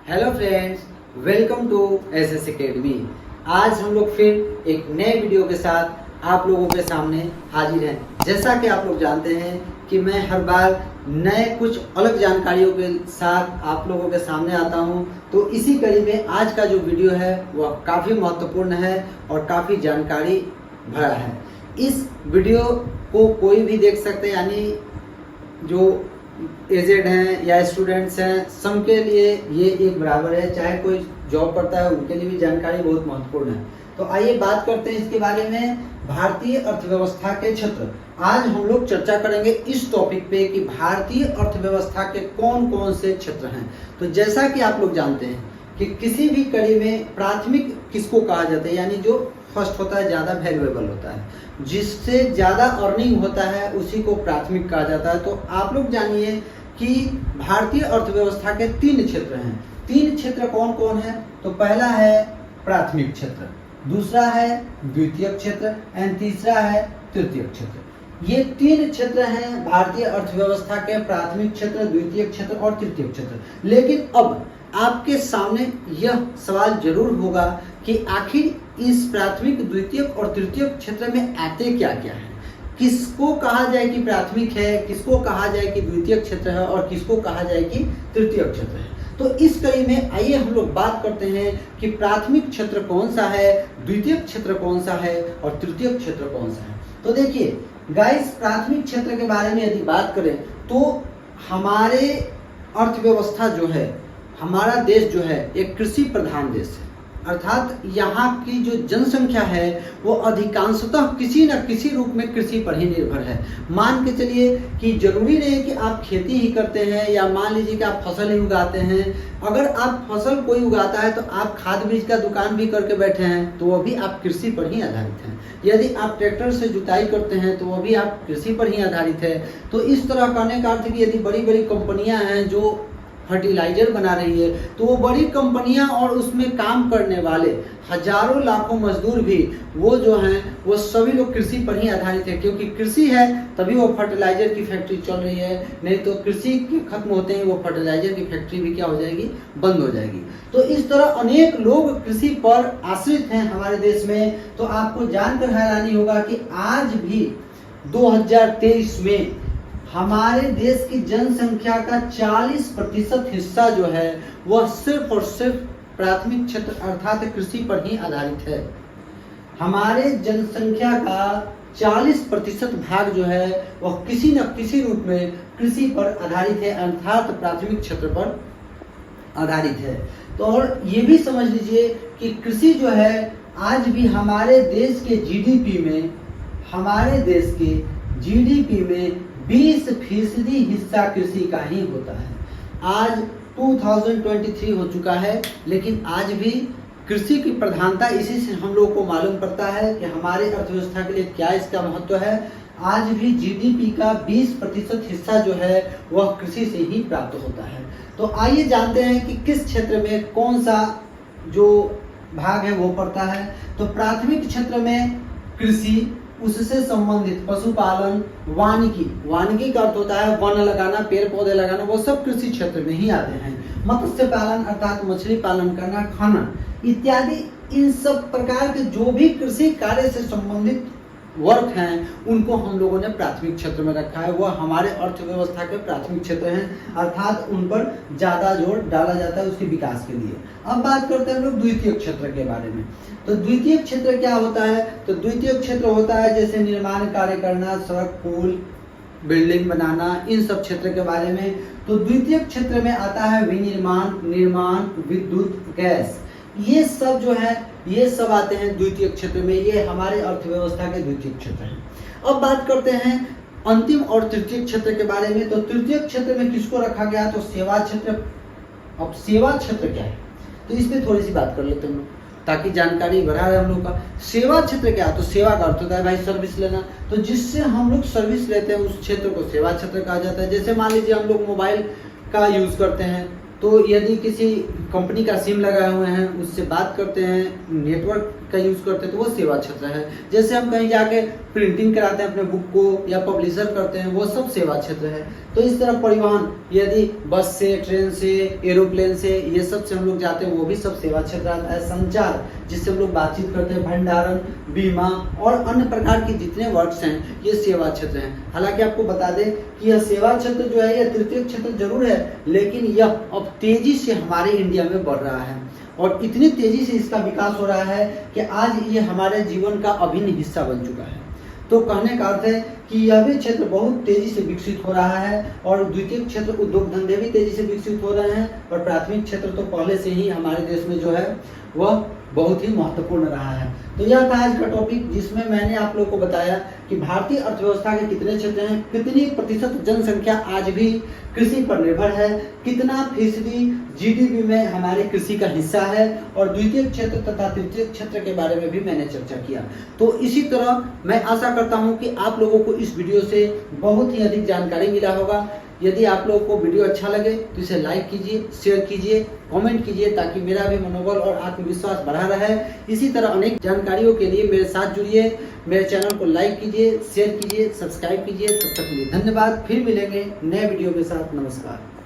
Hello friends, welcome to SS academy. आज हम लोग फिर एक नए वीडियो के साथ आप लोगों के सामने हाजिर हैं। जैसा कि आप लोग जानते हैं कि मैं हर बार नए कुछ अलग जानकारियों के साथ आप लोगों के सामने आता हूं, तो इसी कड़ी में आज का जो वीडियो है वह काफ़ी महत्वपूर्ण है और काफ़ी जानकारी भरा है। इस वीडियो को कोई भी देख सकते हैं, यानी जो एजेड हैं या स्टूडेंट्स हैं, सबके लिए ये एक बराबर है। चाहे कोई जॉब करता है उनके लिए भी जानकारी बहुत महत्वपूर्ण है। तो आइए बात करते हैं इसके बारे में, भारतीय अर्थव्यवस्था के क्षेत्र। आज हम लोग चर्चा करेंगे इस टॉपिक पे कि भारतीय अर्थव्यवस्था के कौन कौन से क्षेत्र हैं। तो जैसा कि आप लोग जानते हैं कि किसी भी कड़ी में प्राथमिक किसको कहा जाता है, यानी जो फर्स्ट होता है, ज़्यादा वैल्यूएबल होता है, जिससे ज़्यादा अर्निंग होता है उसी को प्राथमिक कहा जाता है। तो आप लोग जानिए कि भारतीय अर्थव्यवस्था के 3 क्षेत्र हैं। 3 क्षेत्र कौन कौन है? तो पहला है प्राथमिक क्षेत्र, दूसरा है द्वितीयक क्षेत्र एंड तीसरा है तृतीयक क्षेत्र। ये 3 क्षेत्र हैं भारतीय अर्थव्यवस्था के, प्राथमिक क्षेत्र, द्वितीयक क्षेत्र और तृतीयक क्षेत्र। लेकिन अब आपके सामने यह सवाल जरूर होगा कि आखिर इस प्राथमिक, द्वितीयक और तृतीयक क्षेत्र में आते क्या क्या है, किसको कहा जाए कि प्राथमिक है, किसको कहा जाए कि द्वितीयक क्षेत्र है और किसको कहा जाए कि तृतीयक क्षेत्र है। तो इस कड़ी में आइए हम लोग बात करते हैं कि प्राथमिक क्षेत्र कौन सा है, द्वितीयक क्षेत्र कौन सा है और तृतीयक क्षेत्र कौन सा है। तो देखिए गाइस, प्राथमिक क्षेत्र के बारे में यदि बात करें तो हमारे अर्थव्यवस्था जो है, हमारा देश जो है एक कृषि प्रधान देश है। अर्थात यहाँ की जो जनसंख्या है वो अधिकांशतः किसी न किसी रूप में कृषि पर ही निर्भर है। मान के चलिए कि जरूरी नहीं कि आप खेती ही करते हैं या मान लीजिए कि आप फसल ही उगाते हैं। अगर आप फसल कोई उगाता है तो आप खाद बीज का दुकान भी करके बैठे हैं तो वो भी आप कृषि पर ही आधारित हैं। यदि आप ट्रैक्टर से जुताई करते हैं तो वो भी आप कृषि पर ही आधारित है। तो इस तरह कहने का अर्थ कि यदि बड़ी बड़ी कंपनियां हैं जो फर्टिलाइजर बना रही है तो वो बड़ी कंपनियां और उसमें काम करने वाले हजारों लाखों मजदूर भी वो जो हैं वो सभी लोग कृषि पर ही आधारित है। क्योंकि कृषि है तभी वो फर्टिलाइजर की फैक्ट्री चल रही है, नहीं तो कृषि के खत्म होते ही वो फर्टिलाइजर की फैक्ट्री भी क्या हो जाएगी, बंद हो जाएगी। तो इस तरह अनेक लोग कृषि पर आश्रित हैं हमारे देश में। तो आपको जानकर हैरानी होगा कि आज भी 2023 में हमारे देश की जनसंख्या का 40% हिस्सा जो है वह सिर्फ और सिर्फ प्राथमिक क्षेत्र अर्थात कृषि पर ही आधारित है। हमारे जनसंख्या का 40% भाग जो है वह किसी न किसी रूप में कृषि पर आधारित है, अर्थात प्राथमिक क्षेत्र पर आधारित है। तो और ये भी समझ लीजिए कि कृषि जो है आज भी हमारे देश के जीडीपी में, हमारे देश के जीडीपी में 20% हिस्सा कृषि का ही होता है। आज 2023 हो चुका है, लेकिन आज भी कृषि की प्रधानता, इसी से हम लोग को मालूम पड़ता है कि हमारे अर्थव्यवस्था के लिए क्या इसका महत्व है। आज भी जीडीपी का 20% हिस्सा जो है वह कृषि से ही प्राप्त होता है। तो आइए जानते हैं कि किस क्षेत्र में कौन सा जो भाग है वो पड़ता है। तो प्राथमिक क्षेत्र में कृषि, उससे संबंधित पशुपालन, वानिकी, वानिकी का अर्थ होता है वन लगाना, पेड़ पौधे लगाना, वो सब कृषि क्षेत्र में ही आते हैं। मत्स्य पालन अर्थात मछली पालन करना, खनन इत्यादि, इन सब प्रकार के जो भी कृषि कार्य से संबंधित वर्क हैं उनको हम लोगों ने प्राथमिक क्षेत्र में रखा है। वह हमारे अर्थव्यवस्था के प्राथमिक क्षेत्र हैं, अर्थात उन पर ज़्यादा जोर डाला जाता है उसके विकास के लिए। अब बात करते हैं हम लोग द्वितीयक क्षेत्र के बारे में। तो द्वितीयक क्षेत्र क्या होता है? तो द्वितीयक क्षेत्र होता है जैसे निर्माण कार्य करना, सड़क, पुल, बिल्डिंग बनाना, इन सब क्षेत्र के बारे में। तो द्वितीयक क्षेत्र में आता है विनिर्माण, निर्माण, विद्युत, गैस, ये सब जो है ये सब आते हैं द्वितीयक क्षेत्र में। ये हमारे अर्थव्यवस्था के द्वितीयक क्षेत्र हैं। अब बात करते हैं अंतिम और तृतीयक क्षेत्र के बारे में। तो तृतीयक क्षेत्र में किसको रखा गया? तो सेवा क्षेत्र। अब सेवा क्षेत्र क्या है तो इस पे थोड़ी सी बात कर लेते हैं हम लोग, ताकि जानकारी बढ़ा रहे हम लोग का। सेवा क्षेत्र क्या है? तो सेवा का अर्थ होता है भाई सर्विस लेना। तो जिससे हम लोग सर्विस लेते हैं उस क्षेत्र को सेवा क्षेत्र कहा जाता है। जैसे मान लीजिए हम लोग मोबाइल का यूज करते हैं तो यदि किसी कंपनी का सिम लगाए हुए हैं, उससे बात करते हैं, नेटवर्क का यूज़ करते हैं, तो वो सेवा क्षेत्र है। जैसे हम कहीं जाके प्रिंटिंग कराते हैं अपने बुक को या पब्लिशर करते हैं, वो सब सेवा क्षेत्र है। तो इस तरह परिवहन, यदि बस से, ट्रेन से, एरोप्लेन से, ये सब से हम लोग जाते हैं, वो भी सब सेवा क्षेत्र आता है। संचार, जिससे हम लोग बातचीत करते हैं, भंडारण, बीमा और अन्य प्रकार के जितने वर्क्स हैं, ये सेवा क्षेत्र हैं। हालांकि आपको बता दें कि यह सेवा क्षेत्र जो है, यह तृतीय क्षेत्र जरूर है, लेकिन यह अब तेजी से हमारे इंडिया में बढ़ रहा है और इतनी तेजी से इसका विकास हो रहा है कि आज ये हमारे जीवन का अभिन्न हिस्सा बन चुका है। तो कहने का अर्थ है कि यह भी क्षेत्र बहुत तेजी से विकसित हो रहा है और द्वितीय क्षेत्र उद्योग धंधे भी तेजी से विकसित हो रहे हैं और प्राथमिक क्षेत्र तो पहले से ही हमारे देश में जो है वह बहुत ही महत्वपूर्ण रहा है। तो यह था आज का टॉपिक, जिसमें मैंने आप लोगों को बताया कि भारतीय अर्थव्यवस्था के कितने क्षेत्र हैं, कितनी प्रतिशत जनसंख्या आज भी कृषि पर निर्भर है, कितना फीसदी जीडीपी में हमारे कृषि का हिस्सा है और द्वितीय क्षेत्र तथा तृतीय क्षेत्र के बारे में भी मैंने चर्चा किया। तो इसी तरह मैं आशा करता हूं कि आप लोगों को इस वीडियो से बहुत ही अधिक जानकारी मिला होगा। यदि आप लोगों को वीडियो अच्छा लगे तो इसे लाइक कीजिए, शेयर कीजिए, कमेंट कीजिए, ताकि मेरा भी मनोबल और आत्मविश्वास बढ़ा रहे। इसी तरह अनेक जानकारियों के लिए मेरे साथ जुड़िए, मेरे चैनल को लाइक कीजिए, शेयर कीजिए, सब्सक्राइब कीजिए। तब तक के लिए धन्यवाद। फिर मिलेंगे नए वीडियो के साथ। नमस्कार।